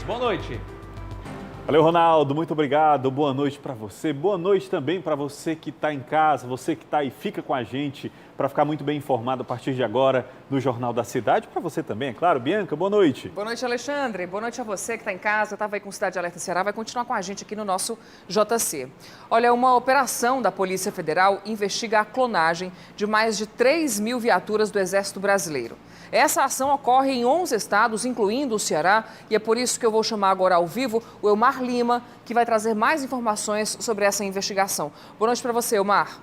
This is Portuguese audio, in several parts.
Boa noite. Valeu, Ronaldo, muito obrigado, boa noite para você, boa noite também para você que está em casa, você que está aí, fica com a gente para ficar muito bem informado a partir de agora no Jornal da Cidade, para você também, é claro. Bianca, boa noite. Boa noite, Alexandre, boa noite a você que está em casa, estava aí com Cidade Alerta Ceará, vai continuar com a gente aqui no nosso JC. Olha, uma operação da Polícia Federal investiga a clonagem de mais de 3.000 viaturas do Exército Brasileiro. Essa ação ocorre em 11 estados, incluindo o Ceará, e é por isso que eu vou chamar agora ao vivo o Elmar Lima, que vai trazer mais informações sobre essa investigação. Boa noite para você, Elmar.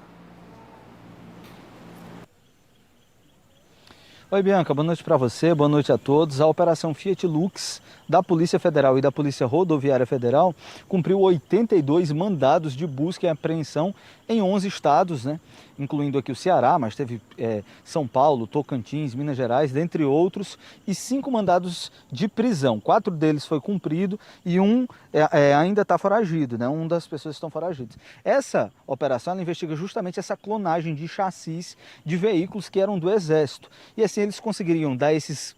Oi, Bianca, boa noite para você, boa noite a todos. A Operação Fiat Lux da Polícia Federal e da Polícia Rodoviária Federal cumpriu 82 mandados de busca e apreensão em 11 estados, incluindo aqui o Ceará, mas teve São Paulo, Tocantins, Minas Gerais, dentre outros, e 5 mandados de prisão. 4 deles foi cumprido e um ainda está foragido, uma das pessoas estão foragidas. Essa operação ela investiga justamente essa clonagem de chassis de veículos que eram do Exército. E assim eles conseguiriam dar esses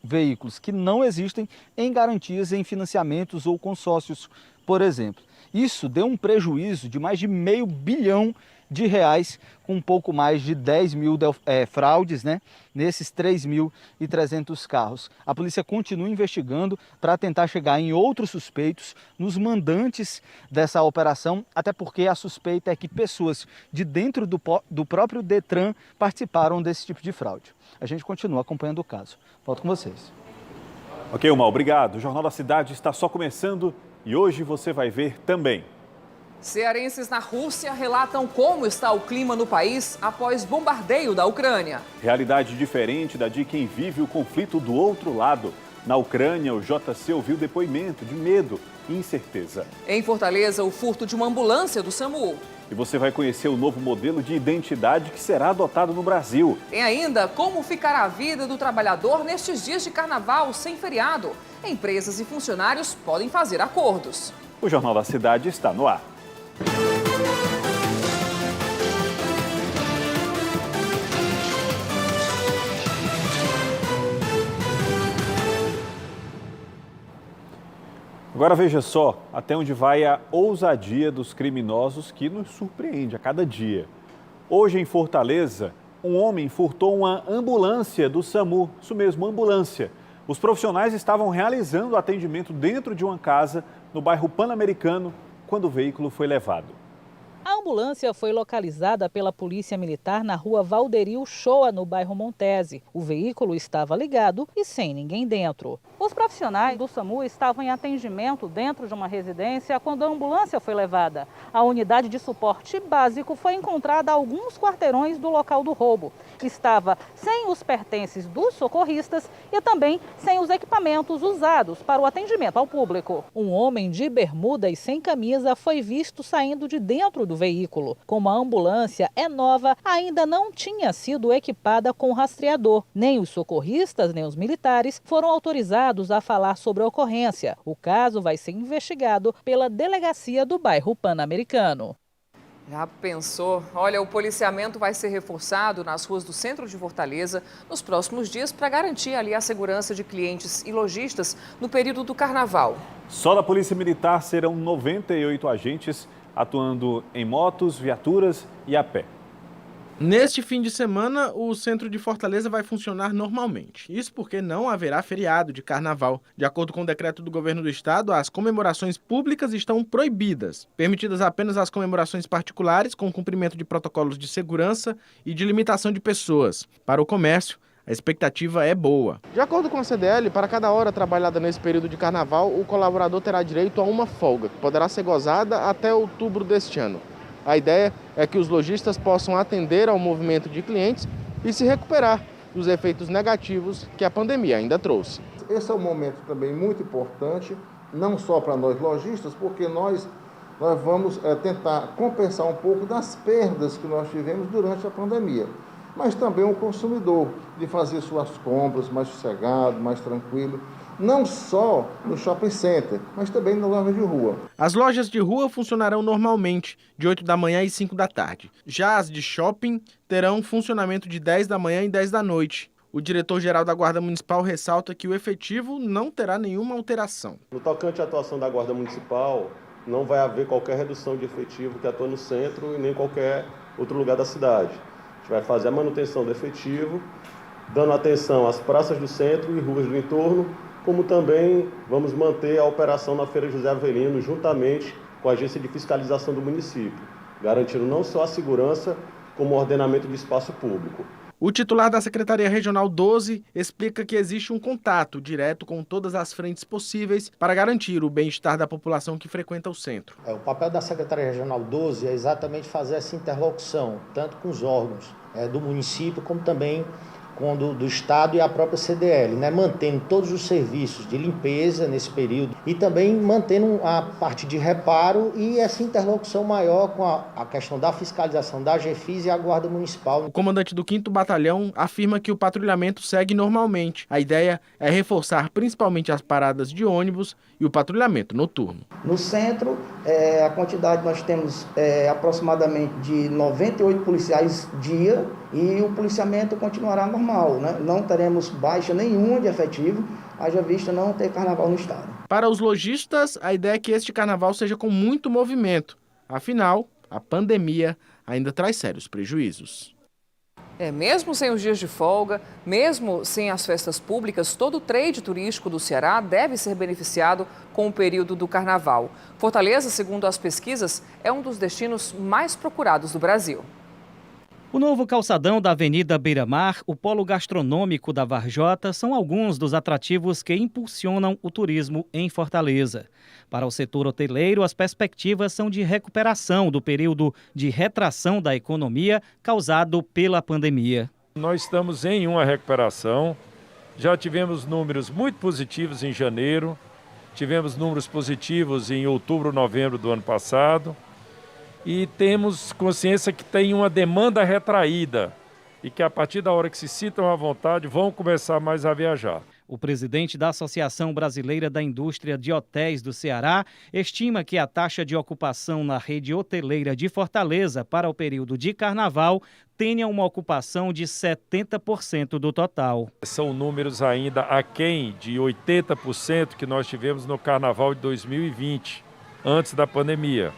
veículos que não existem em garantias em financiamentos ou consórcios, por exemplo. Isso deu um prejuízo de mais de R$500 bilhão, com um pouco mais de 10 mil fraudes, nesses 3.300 carros. A polícia continua investigando para tentar chegar em outros suspeitos, nos mandantes dessa operação, até porque a suspeita é que pessoas de dentro do próprio Detran participaram desse tipo de fraude. A gente continua acompanhando o caso. Volto com vocês. Ok, Omar, obrigado. O Jornal da Cidade está só começando e hoje você vai ver também. Cearenses na Rússia relatam como está o clima no país após bombardeio da Ucrânia. Realidade diferente da de quem vive o conflito do outro lado. Na Ucrânia, o JC ouviu depoimento de medo e incerteza. Em Fortaleza, o furto de uma ambulância do SAMU. E você vai conhecer o novo modelo de identidade que será adotado no Brasil. Tem ainda como ficará a vida do trabalhador nestes dias de carnaval sem feriado. Empresas e funcionários podem fazer acordos. O Jornal da Cidade está no ar. Agora veja só até onde vai a ousadia dos criminosos que nos surpreende a cada dia. Hoje em Fortaleza, um homem furtou uma ambulância do SAMU, isso mesmo, uma ambulância. Os profissionais estavam realizando o atendimento dentro de uma casa no bairro Pan-Americano quando o veículo foi levado. A ambulância foi localizada pela Polícia Militar na rua Valderi Uchoa, no bairro Montese. O veículo estava ligado e sem ninguém dentro. Os profissionais do SAMU estavam em atendimento dentro de uma residência quando a ambulância foi levada. A unidade de suporte básico foi encontrada a alguns quarteirões do local do roubo. Estava sem os pertences dos socorristas e também sem os equipamentos usados para o atendimento ao público. Um homem de bermuda e sem camisa foi visto saindo de dentro do veículo. Como a ambulância é nova, ainda não tinha sido equipada com rastreador. Nem os socorristas, nem os militares foram autorizados a falar sobre a ocorrência. O caso vai ser investigado pela delegacia do bairro Pan-Americano. Já pensou? Olha, o policiamento vai ser reforçado nas ruas do centro de Fortaleza nos próximos dias para garantir ali a segurança de clientes e lojistas no período do carnaval. Só da Polícia Militar serão 98 agentes atuando em motos, viaturas e a pé. Neste fim de semana, o centro de Fortaleza vai funcionar normalmente. Isso porque não haverá feriado de carnaval. De acordo com o decreto do governo do estado, as comemorações públicas estão proibidas. Permitidas apenas as comemorações particulares, com cumprimento de protocolos de segurança e de limitação de pessoas. Para o comércio, a expectativa é boa. De acordo com a CDL, para cada hora trabalhada nesse período de carnaval, o colaborador terá direito a uma folga, que poderá ser gozada até outubro deste ano. A ideia é que os lojistas possam atender ao movimento de clientes e se recuperar dos efeitos negativos que a pandemia ainda trouxe. Esse é um momento também muito importante, não só para nós lojistas, porque nós vamos tentar compensar um pouco das perdas que nós tivemos durante a pandemia. Mas também o consumidor, de fazer suas compras mais sossegado, mais tranquilo, não só no shopping center, mas também na loja de rua. As lojas de rua funcionarão normalmente, de 8 da manhã e 5 da tarde. Já as de shopping terão funcionamento de 10 da manhã e 10 da noite. O diretor-geral da Guarda Municipal ressalta que o efetivo não terá nenhuma alteração. No tocante à atuação da Guarda Municipal, não vai haver qualquer redução de efetivo que atua no centro e nem qualquer outro lugar da cidade. A gente vai fazer a manutenção do efetivo, dando atenção às praças do centro e ruas do entorno, como também vamos manter a operação na Feira José Avelino, juntamente com a Agência de Fiscalização do município, garantindo não só a segurança, como o ordenamento do espaço público. O titular da Secretaria Regional 12 explica que existe um contato direto com todas as frentes possíveis para garantir o bem-estar da população que frequenta o centro. O papel da Secretaria Regional 12 é exatamente fazer essa interlocução, tanto com os órgãos do município, como também com do Estado e a própria CDL, mantendo todos os serviços de limpeza nesse período e também mantendo a parte de reparo e essa interlocução maior com a questão da fiscalização da GFIS e a Guarda Municipal. O comandante do 5º Batalhão afirma que o patrulhamento segue normalmente. A ideia é reforçar principalmente as paradas de ônibus e o patrulhamento noturno. No centro, a quantidade nós temos aproximadamente de 98 policiais dia e o policiamento continuará normal. Não teremos baixa nenhuma de efetivo, haja vista não ter carnaval no estado. Para os lojistas, a ideia é que este carnaval seja com muito movimento. Afinal, a pandemia ainda traz sérios prejuízos. Mesmo sem os dias de folga, mesmo sem as festas públicas, todo o trade turístico do Ceará deve ser beneficiado com o período do carnaval. Fortaleza, segundo as pesquisas, é um dos destinos mais procurados do Brasil. O novo calçadão da Avenida Beira-Mar, o polo gastronômico da Varjota são alguns dos atrativos que impulsionam o turismo em Fortaleza. Para o setor hoteleiro, as perspectivas são de recuperação do período de retração da economia causado pela pandemia. Nós estamos em uma recuperação, já tivemos números muito positivos em janeiro, tivemos números positivos em outubro, novembro do ano passado. E temos consciência que tem uma demanda retraída e que a partir da hora que se sintam à vontade vão começar mais a viajar. O presidente da Associação Brasileira da Indústria de Hotéis do Ceará estima que a taxa de ocupação na rede hoteleira de Fortaleza para o período de carnaval tenha uma ocupação de 70% do total. São números ainda aquém de 80% que nós tivemos no carnaval de 2020, antes da pandemia.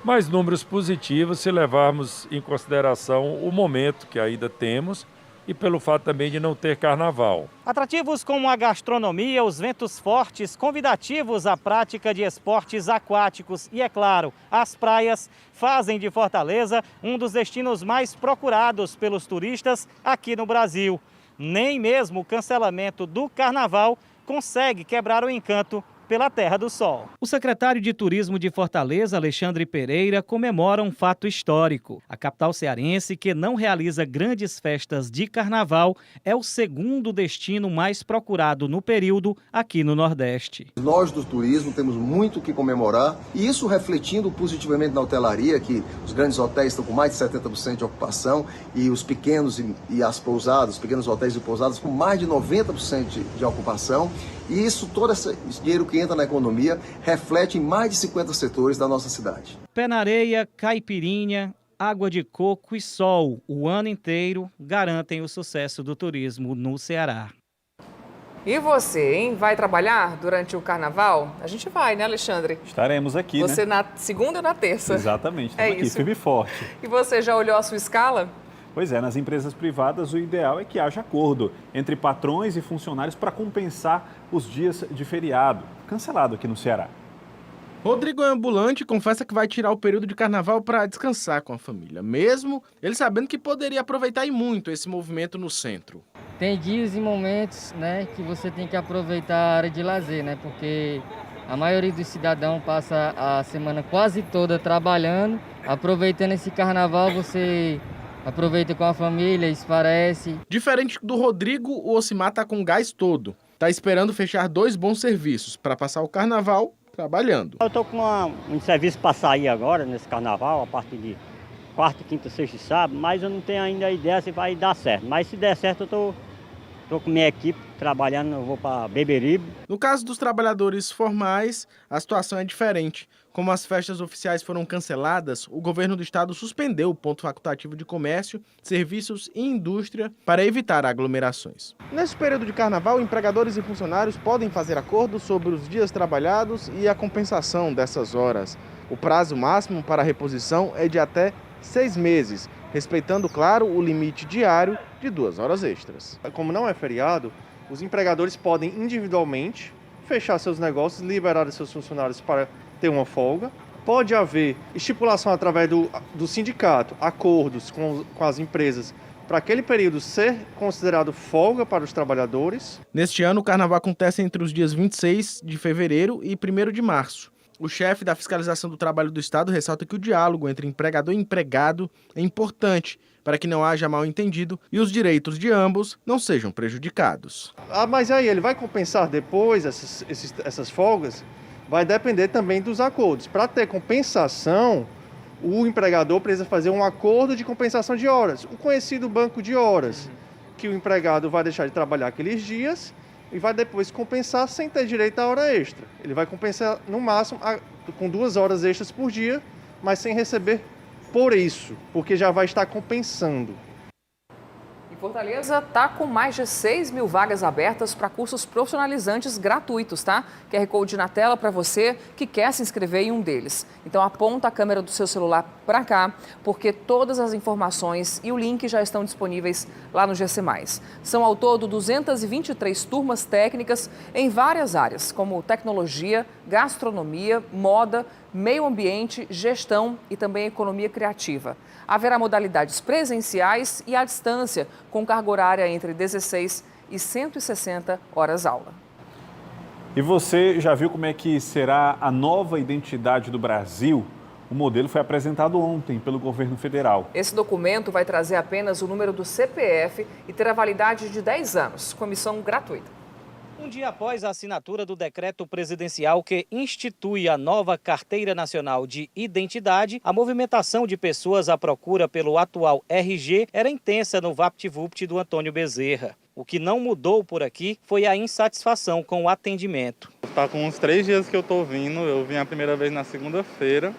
Mas números positivos se levarmos em consideração o momento que ainda temos e pelo fato também de não ter carnaval. Atrativos como a gastronomia, os ventos fortes, convidativos à prática de esportes aquáticos e, é claro, as praias fazem de Fortaleza um dos destinos mais procurados pelos turistas aqui no Brasil. Nem mesmo o cancelamento do carnaval consegue quebrar o encanto pela Terra do Sol. O secretário de Turismo de Fortaleza, Alexandre Pereira, comemora um fato histórico. A capital cearense, que não realiza grandes festas de carnaval, é o segundo destino mais procurado no período aqui no Nordeste. Nós do turismo temos muito o que comemorar e isso refletindo positivamente na hotelaria, que os grandes hotéis estão com mais de 70% de ocupação e os pequenos e as pousadas, os pequenos hotéis e pousadas com mais de 90% de ocupação. E isso, todo esse dinheiro que entra na economia, reflete em mais de 50 setores da nossa cidade. Pé na areia, caipirinha, água de coco e sol, o ano inteiro, garantem o sucesso do turismo no Ceará. E você, hein? Vai trabalhar durante o carnaval? A gente vai, né, Alexandre? Estaremos aqui, Você na segunda ou na terça? Exatamente, estamos aqui, firme e forte. E você já olhou a sua escala? Pois é, nas empresas privadas o ideal é que haja acordo entre patrões e funcionários para compensar os dias de feriado, cancelado aqui no Ceará. Rodrigo é ambulante e confessa que vai tirar o período de carnaval para descansar com a família, mesmo ele sabendo que poderia aproveitar e muito esse movimento no centro. Tem dias e momentos, que você tem que aproveitar a área de lazer, porque a maioria dos cidadãos passa a semana quase toda trabalhando. Aproveitando esse carnaval, você aproveita com a família, esparece. Diferente do Rodrigo, o Ocimar tá com gás todo. Tá esperando fechar 2 bons serviços para passar o carnaval trabalhando. Eu tô com um serviço para sair agora, nesse carnaval, a partir de quarta, quinta, sexta e sábado, mas eu não tenho ainda a ideia se vai dar certo. Mas se der certo, eu tô com minha equipe trabalhando, eu vou para Beberibe. No caso dos trabalhadores formais, a situação é diferente. Como as festas oficiais foram canceladas, o governo do estado suspendeu o ponto facultativo de comércio, serviços e indústria para evitar aglomerações. Nesse período de carnaval, empregadores e funcionários podem fazer acordos sobre os dias trabalhados e a compensação dessas horas. O prazo máximo para a reposição é de até 6 meses, respeitando, claro, o limite diário de 2 horas extras. Como não é feriado, os empregadores podem individualmente fechar seus negócios, liberar seus funcionários para ter uma folga. Pode haver estipulação através do sindicato, acordos com as empresas, para aquele período ser considerado folga para os trabalhadores. Neste ano, o carnaval acontece entre os dias 26 de fevereiro e 1º de março. O chefe da fiscalização do trabalho do estado ressalta que o diálogo entre empregador e empregado é importante para que não haja mal-entendido e os direitos de ambos não sejam prejudicados. Mas aí ele vai compensar depois essas folgas? Vai depender também dos acordos. Para ter compensação, o empregador precisa fazer um acordo de compensação de horas, o conhecido banco de horas, que o empregado vai deixar de trabalhar aqueles dias e vai depois compensar sem ter direito à hora extra. Ele vai compensar no máximo com 2 horas extras por dia, mas sem receber por isso, porque já vai estar compensando. E Fortaleza está com mais de 6 mil vagas abertas para cursos profissionalizantes gratuitos, tá? QR Code na tela para você que quer se inscrever em um deles. Então aponta a câmera do seu celular para cá, porque todas as informações e o link já estão disponíveis lá no GC+. São ao todo 223 turmas técnicas em várias áreas, como tecnologia, gastronomia, moda, meio ambiente, gestão e também economia criativa. Haverá modalidades presenciais e à distância, com carga horária entre 16 e 160 horas aula. E você já viu como é que será a nova identidade do Brasil? O modelo foi apresentado ontem pelo governo federal. Esse documento vai trazer apenas o número do CPF e terá validade de 10 anos, com emissão gratuita. Um dia após a assinatura do decreto presidencial que institui a nova Carteira Nacional de Identidade, a movimentação de pessoas à procura pelo atual RG era intensa no VaptVupt do Antônio Bezerra. O que não mudou por aqui foi a insatisfação com o atendimento. Está com uns 3 dias que eu estou vindo, eu vim a primeira vez na segunda-feira,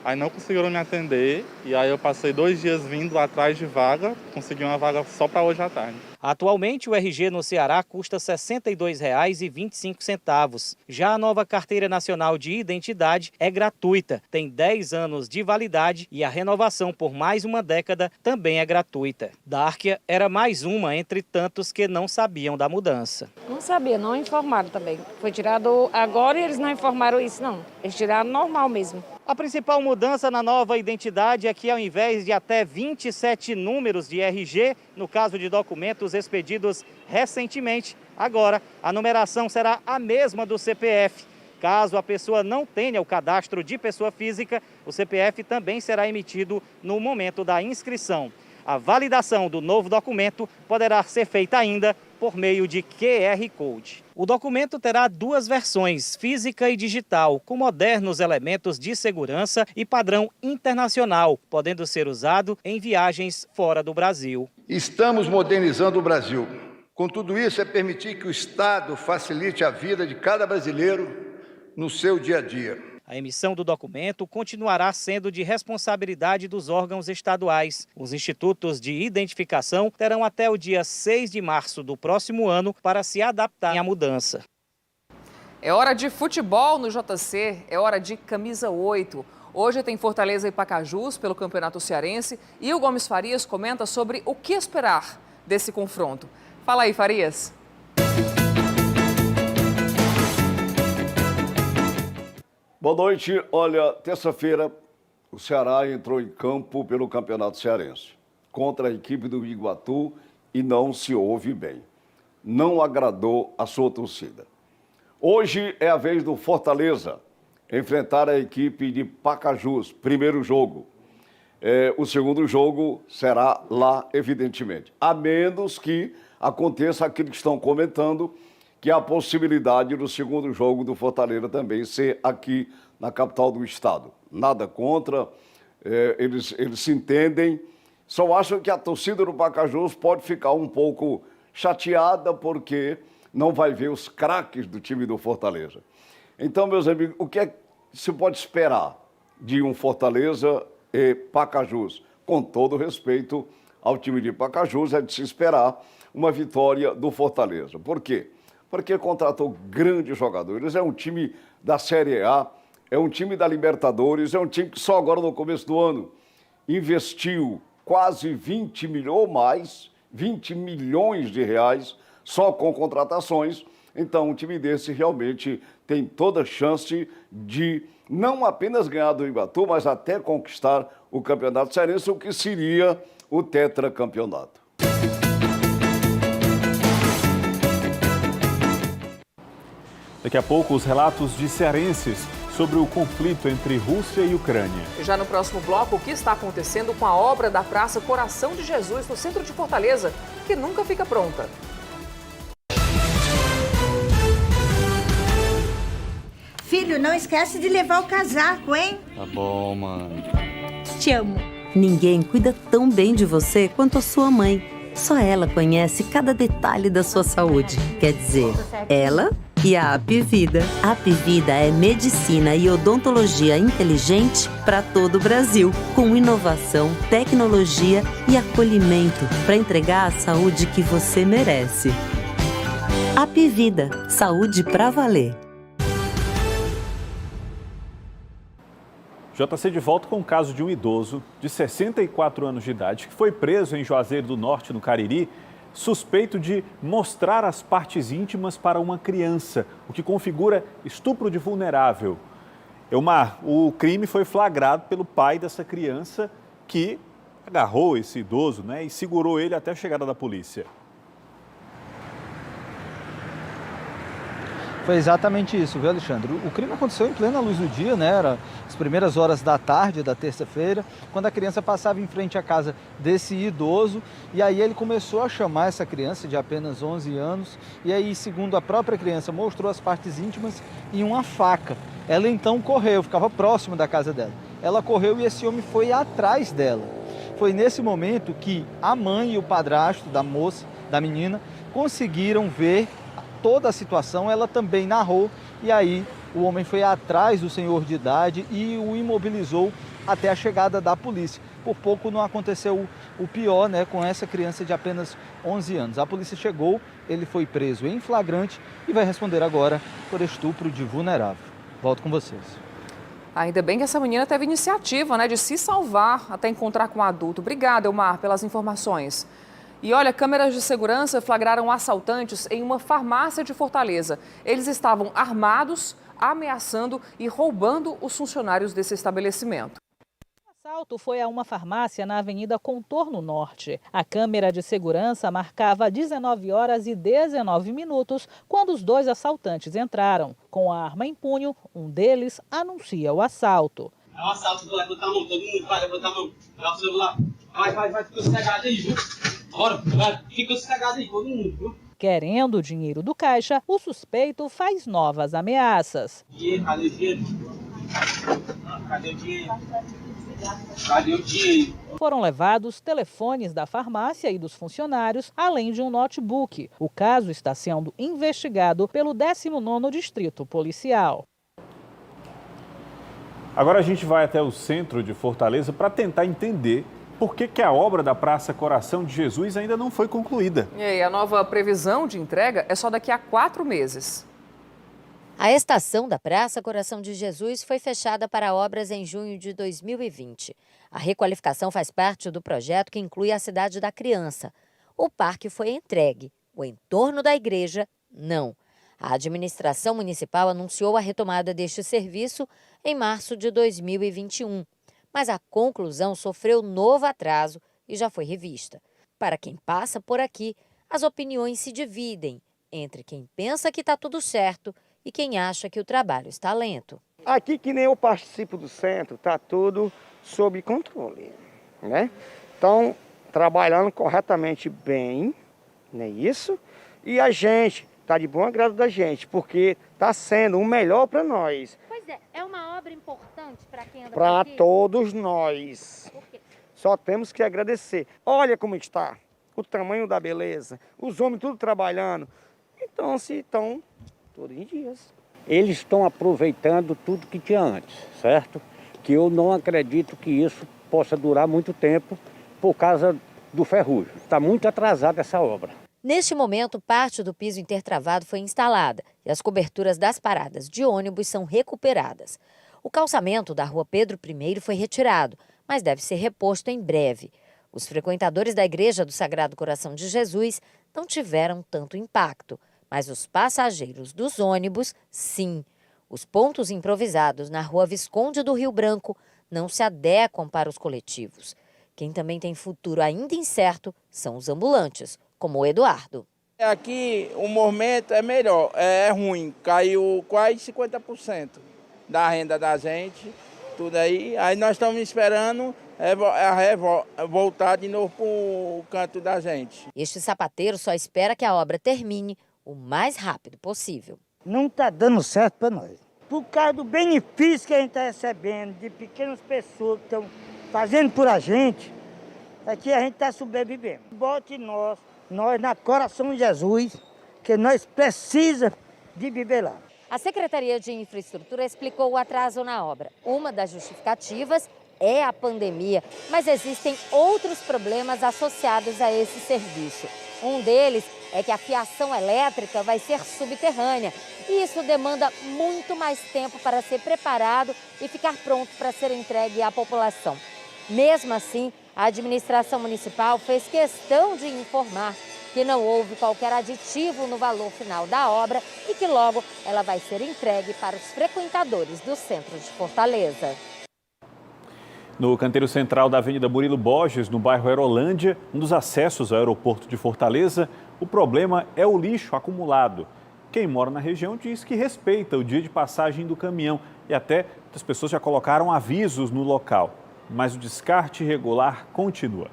aí não conseguiram me atender, e aí eu passei 2 dias vindo atrás de vaga, consegui uma vaga só para hoje à tarde. Atualmente, o RG no Ceará custa R$ 62,25. Já a nova Carteira Nacional de Identidade é gratuita, tem 10 anos de validade e a renovação por mais uma década também é gratuita. Dárquia era mais uma entre tantos que não sabiam da mudança. Não sabia, não informaram também. Foi tirado agora e eles não informaram isso, não. Eles tiraram normal mesmo. A principal mudança na nova identidade é que, ao invés de até 27 números de RG, no caso de documentos expedidos recentemente, agora a numeração será a mesma do CPF. Caso a pessoa não tenha o cadastro de pessoa física, o CPF também será emitido no momento da inscrição. A validação do novo documento poderá ser feita ainda por meio de QR Code. O documento terá 2 versões, física e digital, com modernos elementos de segurança e padrão internacional, podendo ser usado em viagens fora do Brasil. Estamos modernizando o Brasil. Com tudo isso, é permitir que o Estado facilite a vida de cada brasileiro no seu dia a dia. A emissão do documento continuará sendo de responsabilidade dos órgãos estaduais. Os institutos de identificação terão até o dia 6 de março do próximo ano para se adaptar à mudança. É hora de futebol no JC, é hora de camisa 8. Hoje tem Fortaleza e Pacajus pelo Campeonato Cearense e o Gomes Farias comenta sobre o que esperar desse confronto. Fala aí, Farias. Boa noite. Olha, terça-feira o Ceará entrou em campo pelo Campeonato Cearense contra a equipe do Iguatu e não se ouve bem. Não agradou a sua torcida. Hoje é a vez do Fortaleza enfrentar a equipe de Pacajus, primeiro jogo. O segundo jogo será lá, evidentemente. A menos que aconteça aquilo que estão comentando, que há a possibilidade do segundo jogo do Fortaleza também ser aqui na capital do estado. Nada contra, eles se entendem, só acham que a torcida do Pacajus pode ficar um pouco chateada porque não vai ver os craques do time do Fortaleza. Então, meus amigos, o que é que se pode esperar de um Fortaleza e Pacajus? Com todo respeito ao time de Pacajus, é de se esperar uma vitória do Fortaleza. Por quê? Porque contratou grandes jogadores, é um time da Série A, é um time da Libertadores, é um time que só agora no começo do ano investiu quase 20 milhões ou mais, 20 milhões de reais só com contratações. Então, um time desse realmente tem toda a chance de não apenas ganhar do Iguatu, mas até conquistar o Campeonato Cearense, o que seria o tetracampeonato. Daqui a pouco, os relatos de cearenses sobre o conflito entre Rússia e Ucrânia. Já no próximo bloco, o que está acontecendo com a obra da Praça Coração de Jesus, no centro de Fortaleza, que nunca fica pronta. Filho, não esquece de levar o casaco, hein? Tá bom, mãe. Te amo. Ninguém cuida tão bem de você quanto a sua mãe. Só ela conhece cada detalhe da sua saúde. Quer dizer, ela e a Apivida. A Apivida é medicina e odontologia inteligente para todo o Brasil, com inovação, tecnologia e acolhimento para entregar a saúde que você merece. Apivida, saúde pra valer. JC de volta com o caso de um idoso de 64 anos de idade que foi preso em Juazeiro do Norte, no Cariri, suspeito de mostrar as partes íntimas para uma criança, o que configura estupro de vulnerável. Elmar, o crime foi flagrado pelo pai dessa criança que agarrou esse idoso, e segurou ele até a chegada da polícia. Foi exatamente isso, viu, Alexandre? O crime aconteceu em plena luz do dia, Era as primeiras horas da tarde da terça-feira, quando a criança passava em frente à casa desse idoso, e aí ele começou a chamar essa criança de apenas 11 anos, e aí, segundo a própria criança, mostrou as partes íntimas e uma faca. Ela então correu, ficava próximo da casa dela. Ela correu e esse homem foi atrás dela. Foi nesse momento que a mãe e o padrasto da moça, da menina, conseguiram ver toda a situação. Ela também narrou, e aí o homem foi atrás do senhor de idade e o imobilizou até a chegada da polícia. Por pouco não aconteceu o pior, com essa criança de apenas 11 anos. A polícia chegou, ele foi preso em flagrante e vai responder agora por estupro de vulnerável. Volto com vocês. Ainda bem que essa menina teve iniciativa, de se salvar até encontrar com um adulto. Obrigada, Elmar, pelas informações. E olha, câmeras de segurança flagraram assaltantes em uma farmácia de Fortaleza. Eles estavam armados, ameaçando e roubando os funcionários desse estabelecimento. O assalto foi a uma farmácia na Avenida Contorno Norte. A câmera de segurança marcava 19 horas e 19 minutos quando os dois assaltantes entraram. Com a arma em punho, um deles anuncia o assalto. É um assalto, vai botar a mão, todo mundo vai botar a mão. Dá o celular. Vai, fica sossegado aí, viu? Bora, fica sossegado aí, todo mundo, viu? Querendo o dinheiro do caixa, o suspeito faz novas ameaças. Cadê o dinheiro? Cadê o dinheiro? Cadê o dinheiro? Foram levados telefones da farmácia e dos funcionários, além de um notebook. O caso está sendo investigado pelo 19º Distrito Policial. Agora a gente vai até o centro de Fortaleza para tentar entender por que a obra da Praça Coração de Jesus ainda não foi concluída. E aí, a nova previsão de entrega é só daqui a 4 meses. A estação da Praça Coração de Jesus foi fechada para obras em junho de 2020. A requalificação faz parte do projeto que inclui a Cidade da Criança. O parque foi entregue, o entorno da igreja, não. A administração municipal anunciou a retomada deste serviço em março de 2021. Mas a conclusão sofreu novo atraso e já foi revista. Para quem passa por aqui, as opiniões se dividem entre quem pensa que está tudo certo e quem acha que o trabalho está lento. Aqui, que nem eu participo do centro, está tudo sob controle, Então, trabalhando corretamente bem, não é isso? E a gente está de bom agrado da gente, porque está sendo o melhor para nós. Pois é uma obra importante para quem anda para todos nós. Só temos que agradecer. Olha como está, o tamanho da beleza, os homens tudo trabalhando. então se estão todos em dias. Eles estão aproveitando tudo que tinha antes, certo? Que eu não acredito que isso possa durar muito tempo por causa do ferrugem. Está muito atrasada essa obra. Neste momento, parte do piso intertravado foi instalada e as coberturas das paradas de ônibus são recuperadas. O calçamento da rua Pedro I foi retirado, mas deve ser reposto em breve. Os frequentadores da Igreja do Sagrado Coração de Jesus não tiveram tanto impacto, mas os passageiros dos ônibus, sim. Os pontos improvisados na rua Visconde do Rio Branco não se adequam para os coletivos. Quem também tem futuro ainda incerto são os ambulantes, como o Eduardo. Aqui o movimento é melhor, é ruim, caiu quase 50% da renda da gente, tudo aí. Aí nós estamos esperando voltar de novo para o canto da gente. Este sapateiro só espera que a obra termine o mais rápido possível. Não está dando certo para nós. Por causa do benefício que a gente está recebendo, de pequenas pessoas que estão fazendo por a gente, aqui a gente está sobrevivendo. Bote nós na Coração de Jesus, que nós precisamos de viver lá. A Secretaria de Infraestrutura explicou o atraso na obra. Uma das justificativas é a pandemia, mas existem outros problemas associados a esse serviço. Um deles é que a fiação elétrica vai ser subterrânea e isso demanda muito mais tempo para ser preparado e ficar pronto para ser entregue à população. Mesmo assim, a administração municipal fez questão de informar que não houve qualquer aditivo no valor final da obra e que logo ela vai ser entregue para os frequentadores do centro de Fortaleza. No canteiro central da Avenida Murilo Borges, no bairro Aerolândia, um dos acessos ao aeroporto de Fortaleza, o problema é o lixo acumulado. Quem mora na região diz que respeita o dia de passagem do caminhão e até as pessoas já colocaram avisos no local. Mas o descarte irregular continua.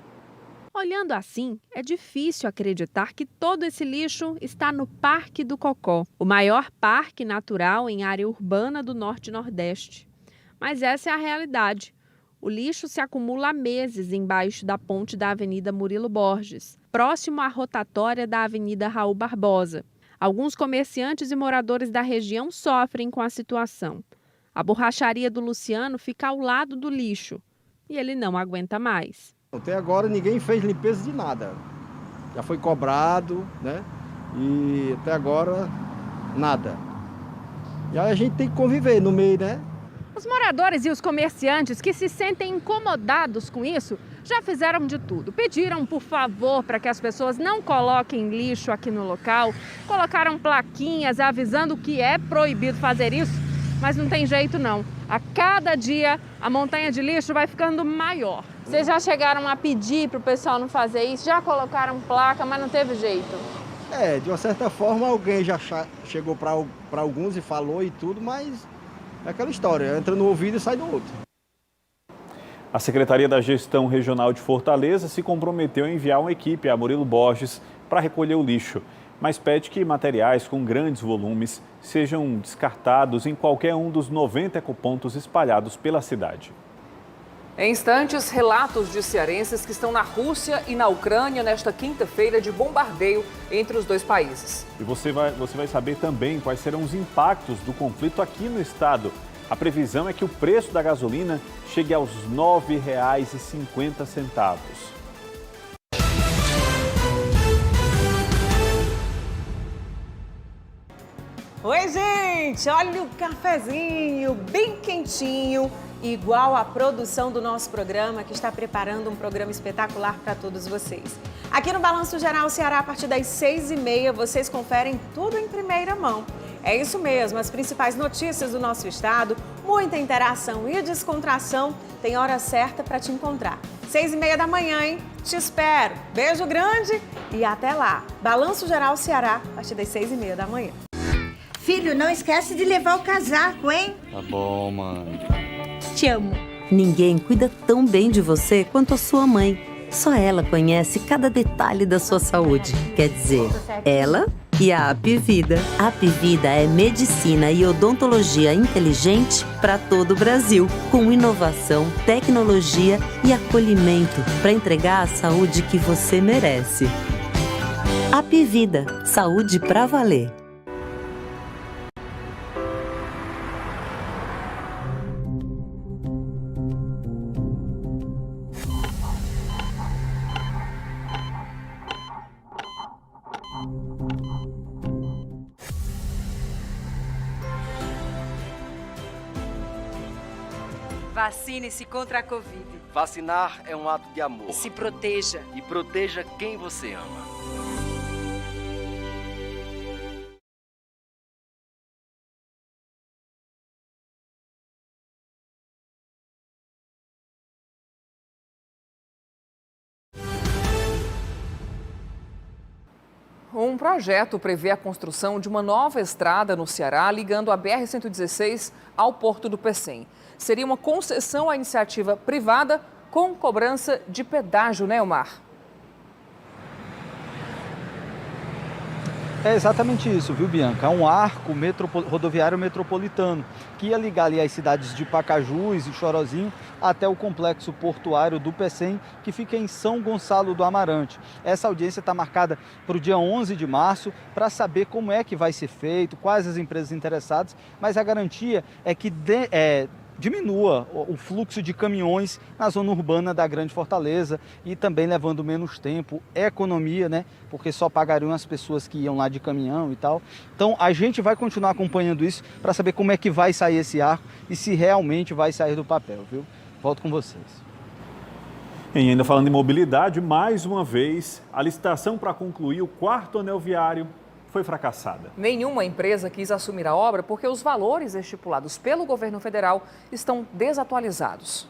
Olhando assim, é difícil acreditar que todo esse lixo está no Parque do Cocó, o maior parque natural em área urbana do Norte e Nordeste. Mas essa é a realidade. O lixo se acumula há meses embaixo da ponte da Avenida Murilo Borges, próximo à rotatória da Avenida Raul Barbosa. Alguns comerciantes e moradores da região sofrem com a situação. A borracharia do Luciano fica ao lado do lixo e ele não aguenta mais. Até agora ninguém fez limpeza de nada. Já foi cobrado, né? E até agora nada. E aí a gente tem que conviver no meio, né? Os moradores e os comerciantes que se sentem incomodados com isso já fizeram de tudo. Pediram, por favor, para que as pessoas não coloquem lixo aqui no local. Colocaram plaquinhas avisando que é proibido fazer isso, mas não tem jeito não. A cada dia a montanha de lixo vai ficando maior. Vocês já chegaram a pedir para o pessoal não fazer isso? Já colocaram placa, mas não teve jeito? De uma certa forma alguém já chegou para alguns e falou e tudo, mas é aquela história, entra no ouvido e sai do outro. A Secretaria da Gestão Regional de Fortaleza se comprometeu a enviar uma equipe a Murilo Borges para recolher o lixo, mas pede que materiais com grandes volumes sejam descartados em qualquer um dos 90 ecopontos espalhados pela cidade. Em instantes, relatos de cearenses que estão na Rússia e na Ucrânia nesta quinta-feira de bombardeio entre os dois países. E você vai saber também quais serão os impactos do conflito aqui no estado. A previsão é que o preço da gasolina chegue aos R$ 9,50. Oi, gente! Olha o cafezinho bem quentinho, igual a produção do nosso programa, que está preparando um programa espetacular para todos vocês. Aqui no Balanço Geral Ceará, a partir das 6h30, vocês conferem tudo em primeira mão. É isso mesmo, as principais notícias do nosso estado, muita interação e descontração, tem hora certa para te encontrar. 6h30 da manhã, hein? Te espero. Beijo grande e até lá. Balanço Geral Ceará, a partir das 6h30 da manhã. Filho, não esquece de levar o casaco, hein? Tá bom, mãe. Te amo. Ninguém cuida tão bem de você quanto a sua mãe. Só ela conhece cada detalhe da sua saúde. Quer dizer, ela e a Apivida. A Apivida é medicina e odontologia inteligente para todo o Brasil, com inovação, tecnologia e acolhimento para entregar a saúde que você merece. Apivida, saúde pra valer. Vacine-se contra a Covid. Vacinar é um ato de amor. Se proteja. E proteja quem você ama. Um projeto prevê a construção de uma nova estrada no Ceará, ligando a BR-116 ao Porto do Pecém. Seria uma concessão à iniciativa privada com cobrança de pedágio, né, Omar? É exatamente isso, viu, Bianca? É um arco rodoviário metropolitano que ia ligar ali as cidades de Pacajus e Chorozinho até o complexo portuário do Pecém, que fica em São Gonçalo do Amarante. Essa audiência está marcada para o dia 11 de março para saber como é que vai ser feito, quais as empresas interessadas, mas a garantia é que diminua o fluxo de caminhões na zona urbana da Grande Fortaleza e também levando menos tempo, economia, né? Porque só pagariam as pessoas que iam lá de caminhão e tal. Então a gente vai continuar acompanhando isso para saber como é que vai sair esse arco e se realmente vai sair do papel, viu? Volto com vocês. E ainda falando em mobilidade, mais uma vez, a licitação para concluir o 4º anel viário foi fracassada. Nenhuma empresa quis assumir a obra porque os valores estipulados pelo governo federal estão desatualizados.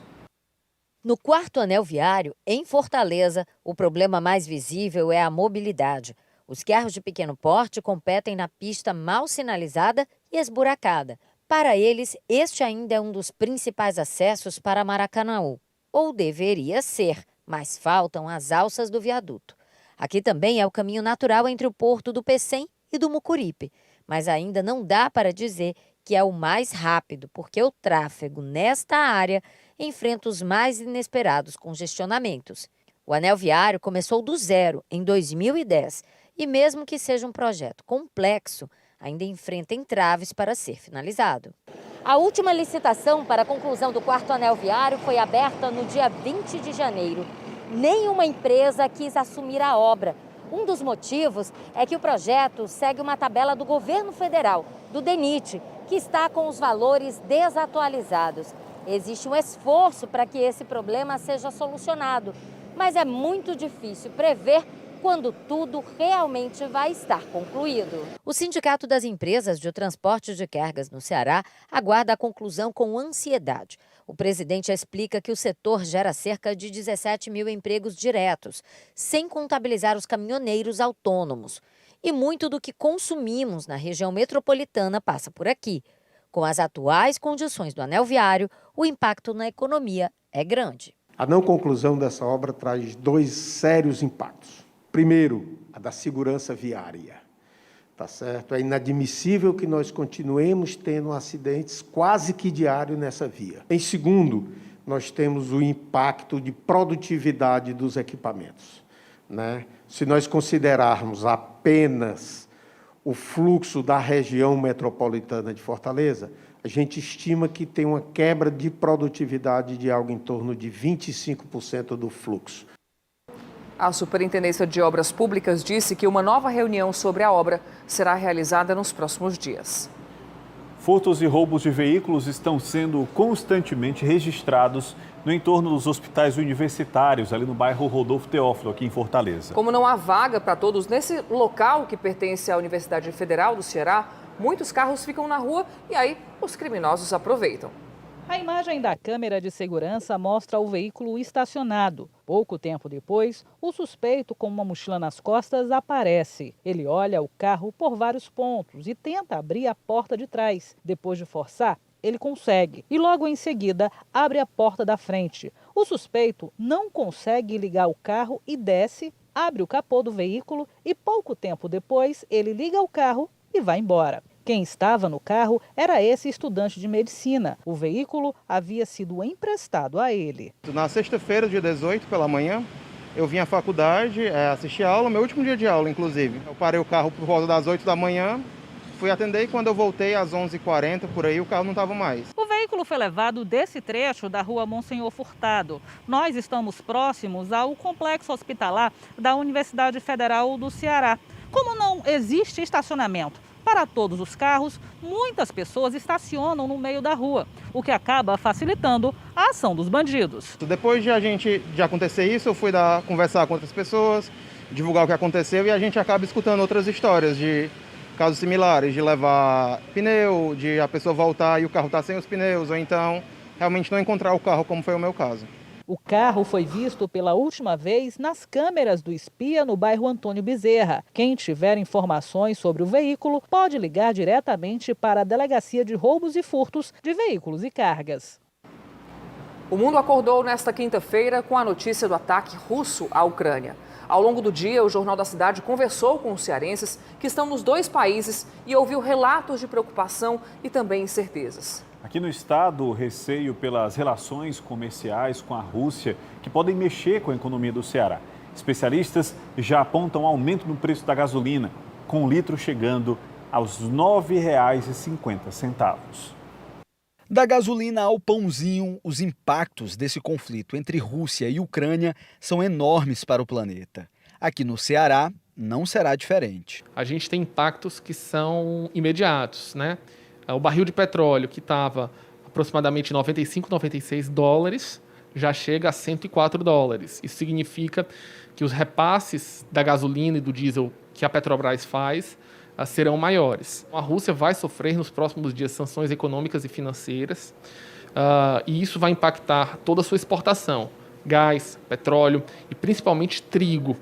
No 4º anel viário, em Fortaleza, o problema mais visível é a mobilidade. Os carros de pequeno porte competem na pista mal sinalizada e esburacada. Para eles, este ainda é um dos principais acessos para Maracanaú. Ou deveria ser, mas faltam as alças do viaduto. Aqui também é o caminho natural entre o Porto do Pecém e do Mucuripe, mas ainda não dá para dizer que é o mais rápido, porque o tráfego nesta área enfrenta os mais inesperados congestionamentos. O anel viário começou do zero em 2010 e mesmo que seja um projeto complexo, ainda enfrenta entraves para ser finalizado. A última licitação para a conclusão do 4º anel viário foi aberta no dia 20 de janeiro. Nenhuma empresa quis assumir a obra. Um dos motivos é que o projeto segue uma tabela do governo federal, do DENIT, que está com os valores desatualizados. Existe um esforço para que esse problema seja solucionado, mas é muito difícil prever quando tudo realmente vai estar concluído. O Sindicato das Empresas de Transporte de Cargas no Ceará aguarda a conclusão com ansiedade. O presidente explica que o setor gera cerca de 17 mil empregos diretos, sem contabilizar os caminhoneiros autônomos. E muito do que consumimos na região metropolitana passa por aqui. Com as atuais condições do anel viário, o impacto na economia é grande. A não conclusão dessa obra traz 2 sérios impactos. Primeiro, a da segurança viária. Tá certo? É inadmissível que nós continuemos tendo acidentes quase que diários nessa via. Em segundo, nós temos o impacto de produtividade dos equipamentos, né? Se nós considerarmos apenas o fluxo da região metropolitana de Fortaleza, a gente estima que tem uma quebra de produtividade de algo em torno de 25% do fluxo. A Superintendência de Obras Públicas disse que uma nova reunião sobre a obra será realizada nos próximos dias. Furtos e roubos de veículos estão sendo constantemente registrados no entorno dos hospitais universitários, ali no bairro Rodolfo Teófilo, aqui em Fortaleza. Como não há vaga para todos nesse local que pertence à Universidade Federal do Ceará, muitos carros ficam na rua e aí os criminosos aproveitam. A imagem da câmera de segurança mostra o veículo estacionado. Pouco tempo depois, o suspeito com uma mochila nas costas aparece. Ele olha o carro por vários pontos e tenta abrir a porta de trás. Depois de forçar, ele consegue e logo em seguida abre a porta da frente. O suspeito não consegue ligar o carro e desce, abre o capô do veículo e pouco tempo depois ele liga o carro e vai embora. Quem estava no carro era esse estudante de medicina. O veículo havia sido emprestado a ele. Na sexta-feira, dia 18, pela manhã, Eu vim à faculdade, assisti a aula, meu último dia de aula, inclusive. Eu parei o carro por volta das 8 da manhã, fui atender e quando eu voltei às 11h40, por aí, o carro não estava mais. O veículo foi levado desse trecho da rua Monsenhor Furtado. Nós estamos próximos ao complexo hospitalar da Universidade Federal do Ceará. Como não existe estacionamento para todos os carros, muitas pessoas estacionam no meio da rua, o que acaba facilitando a ação dos bandidos. Depois de acontecer isso, eu fui conversar com outras pessoas, divulgar o que aconteceu e a gente acaba escutando outras histórias de casos similares, de levar pneu, de a pessoa voltar e o carro está sem os pneus, ou então realmente não encontrar o carro, como foi o meu caso. O carro foi visto pela última vez nas câmeras do espia no bairro Antônio Bezerra. Quem tiver informações sobre o veículo pode ligar diretamente para a Delegacia de Roubos e Furtos de Veículos e Cargas. O mundo acordou nesta quinta-feira com a notícia do ataque russo à Ucrânia. Ao longo do dia, o Jornal da Cidade conversou com os cearenses que estão nos dois países e ouviu relatos de preocupação e também incertezas. Aqui no estado, o receio pelas relações comerciais com a Rússia, que podem mexer com a economia do Ceará. Especialistas já apontam aumento no preço da gasolina, com o litro chegando aos R$ 9,50. Da gasolina ao pãozinho, os impactos desse conflito entre Rússia e Ucrânia são enormes para o planeta. Aqui no Ceará, não será diferente. A gente tem impactos que são imediatos, né? O barril de petróleo, que estava aproximadamente 95, 96 dólares, já chega a 104 dólares. Isso significa que os repasses da gasolina e do diesel que a Petrobras faz serão maiores. A Rússia vai sofrer nos próximos dias sanções econômicas e financeiras, e isso vai impactar toda a sua exportação, gás, petróleo e principalmente trigo.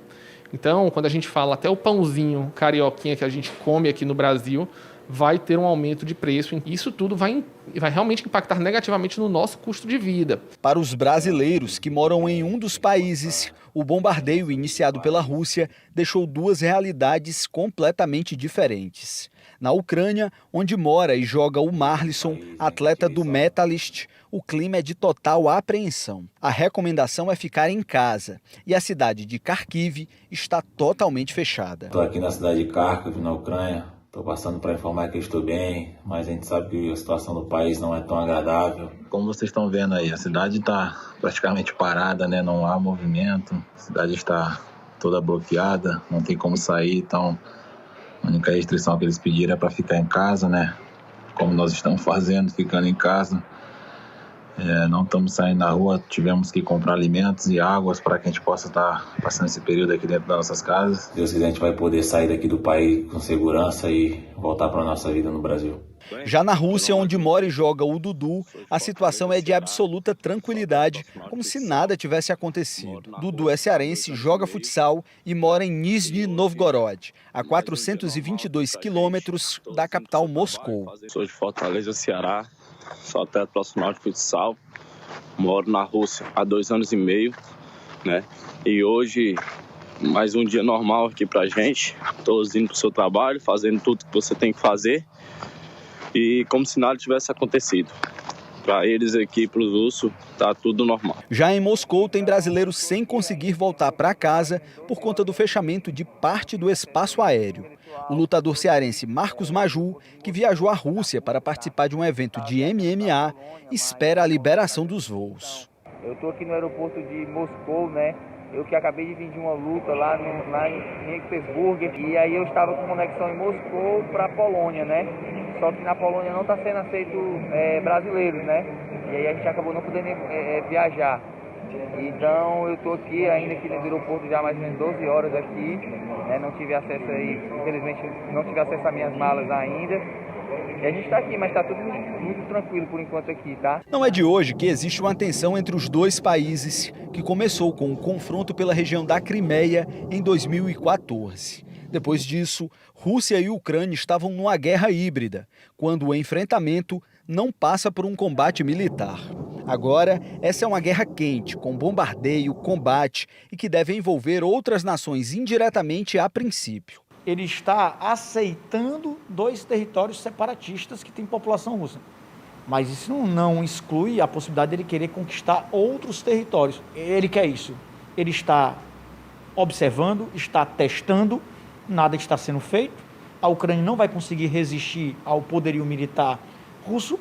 Então, quando a gente fala até o pãozinho carioquinha que a gente come aqui no Brasil, vai ter um aumento de preço. Isso tudo vai realmente impactar negativamente no nosso custo de vida. Para os brasileiros que moram em um dos países, o bombardeio iniciado pela Rússia deixou duas realidades completamente diferentes. Na Ucrânia, onde mora e joga o Marlisson, atleta do Metalist, o clima é de total apreensão. A recomendação é ficar em casa e a cidade de Kharkiv está totalmente fechada. Estou aqui na cidade de Kharkiv, na Ucrânia. Estou passando para informar que eu estou bem, mas a gente sabe que a situação do país não é tão agradável. Como vocês estão vendo aí, a cidade está praticamente parada, né? Não há movimento, a cidade está toda bloqueada, não tem como sair, então a única restrição que eles pediram é para ficar em casa, né? Como nós estamos fazendo, ficando em casa. Não estamos saindo na rua, tivemos que comprar alimentos e águas para que a gente possa estar passando esse período aqui dentro das nossas casas. Se Deus quiser, a gente vai poder sair daqui do país com segurança e voltar para a nossa vida no Brasil. Já na Rússia, onde mora e joga o Dudu, a situação é de absoluta tranquilidade, como se nada tivesse acontecido. Dudu é cearense, joga futsal e mora em Nizhny Novgorod, a 422 quilômetros da capital Moscou. Sou de Fortaleza, Ceará. Sou atleta profissional de futsal, moro na Rússia há 2 anos e meio, né? E hoje, mais um dia normal aqui pra gente. Tô indo pro seu trabalho, fazendo tudo que você tem que fazer e como se nada tivesse acontecido. Para eles aqui, para os russos, tá tudo normal. Já em Moscou, tem brasileiros sem conseguir voltar para casa por conta do fechamento de parte do espaço aéreo. O lutador cearense Marcos Maju, que viajou à Rússia para participar de um evento de MMA, espera a liberação dos voos. Eu estou aqui no aeroporto de Moscou, né? Eu que acabei de vir de uma luta lá em Petersburgo, e aí eu estava com conexão em Moscou para a Polônia, né? Só que na Polônia não está sendo aceito brasileiros, né? E aí a gente acabou não podendo viajar. Então eu estou aqui ainda aqui no aeroporto já há mais ou menos 12 horas aqui, né? Não tive acesso aí, infelizmente não tive acesso às minhas malas ainda. E a gente está aqui, mas está tudo muito tranquilo por enquanto aqui, tá? Não é de hoje que existe uma tensão entre os dois países, que começou com um confronto pela região da Crimeia em 2014. Depois disso, Rússia e Ucrânia estavam numa guerra híbrida, quando o enfrentamento não passa por um combate militar. Agora, essa é uma guerra quente, com bombardeio, combate e que deve envolver outras nações indiretamente a princípio. Ele está aceitando 2 territórios separatistas que têm população russa. Mas isso não exclui a possibilidade dele querer conquistar outros territórios. Ele quer isso. Ele está observando, está testando, nada está sendo feito. A Ucrânia não vai conseguir resistir ao poderio militar russo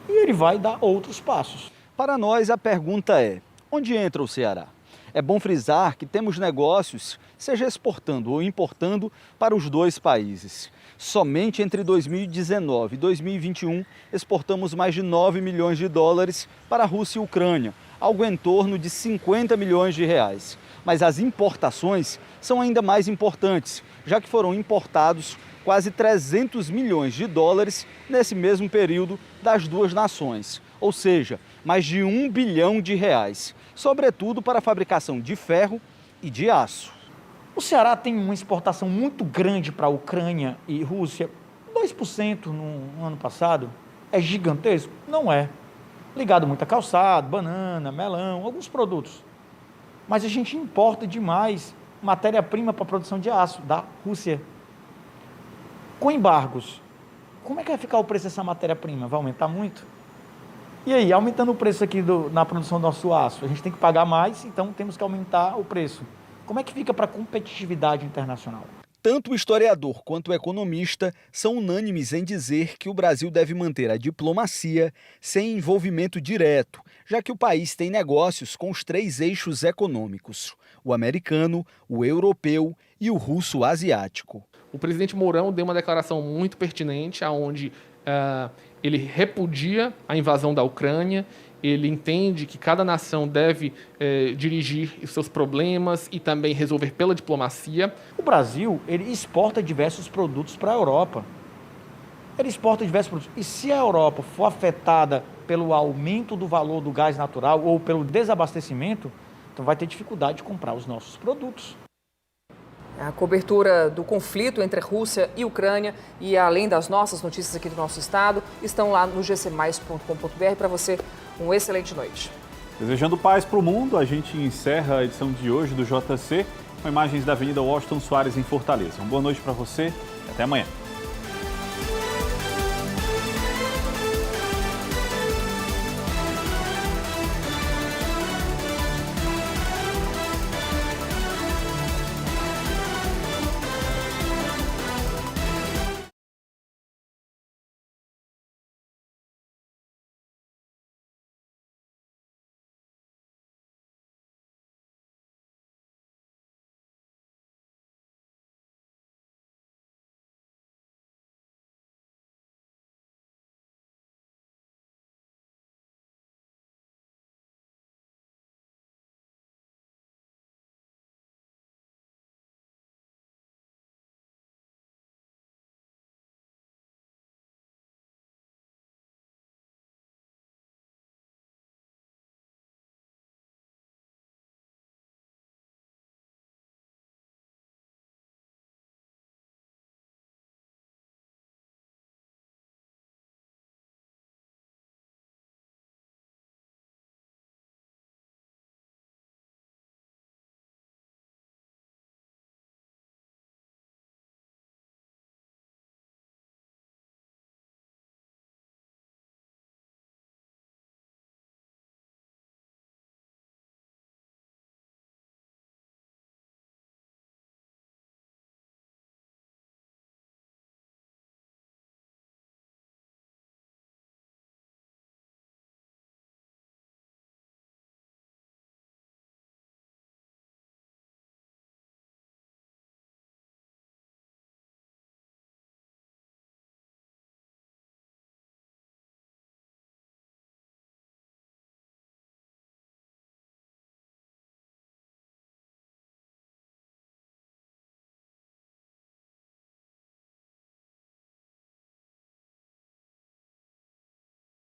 e ele vai dar outros passos. Para nós, a pergunta é: onde entra o Ceará? É bom frisar que temos negócios, seja exportando ou importando, para os dois países. Somente entre 2019 e 2021, exportamos mais de 9 milhões de dólares para a Rússia e Ucrânia, algo em torno de 50 milhões de reais. Mas as importações são ainda mais importantes, já que foram importados quase 300 milhões de dólares nesse mesmo período das duas nações, ou seja, mais de 1 bilhão de reais, sobretudo para a fabricação de ferro e de aço. O Ceará tem uma exportação muito grande para a Ucrânia e Rússia. 2% no ano passado é gigantesco? Não é. Ligado muito a calçado, banana, melão, alguns produtos. Mas a gente importa demais matéria-prima para a produção de aço da Rússia. Com embargos, como é que vai ficar o preço dessa matéria-prima? Vai aumentar muito? E aí, aumentando o preço aqui na produção do nosso aço, a gente tem que pagar mais, então temos que aumentar o preço. Como é que fica para a competitividade internacional? Tanto o historiador quanto o economista são unânimes em dizer que o Brasil deve manter a diplomacia sem envolvimento direto, já que o país tem negócios com os 3 eixos econômicos: o americano, o europeu e o russo-asiático. O presidente Mourão deu uma declaração muito pertinente, onde ele repudia a invasão da Ucrânia. Ele entende que cada nação deve dirigir os seus problemas e também resolver pela diplomacia. O Brasil, ele exporta diversos produtos para a Europa. Ele exporta diversos produtos. E se a Europa for afetada pelo aumento do valor do gás natural ou pelo desabastecimento, então vai ter dificuldade de comprar os nossos produtos. A cobertura do conflito entre Rússia e Ucrânia e além das nossas notícias aqui do nosso estado estão lá no gcmais.com.br. Para você, uma excelente noite. Desejando paz para o mundo, a gente encerra a edição de hoje do JC com imagens da Avenida Washington Soares em Fortaleza. Uma boa noite para você e até amanhã.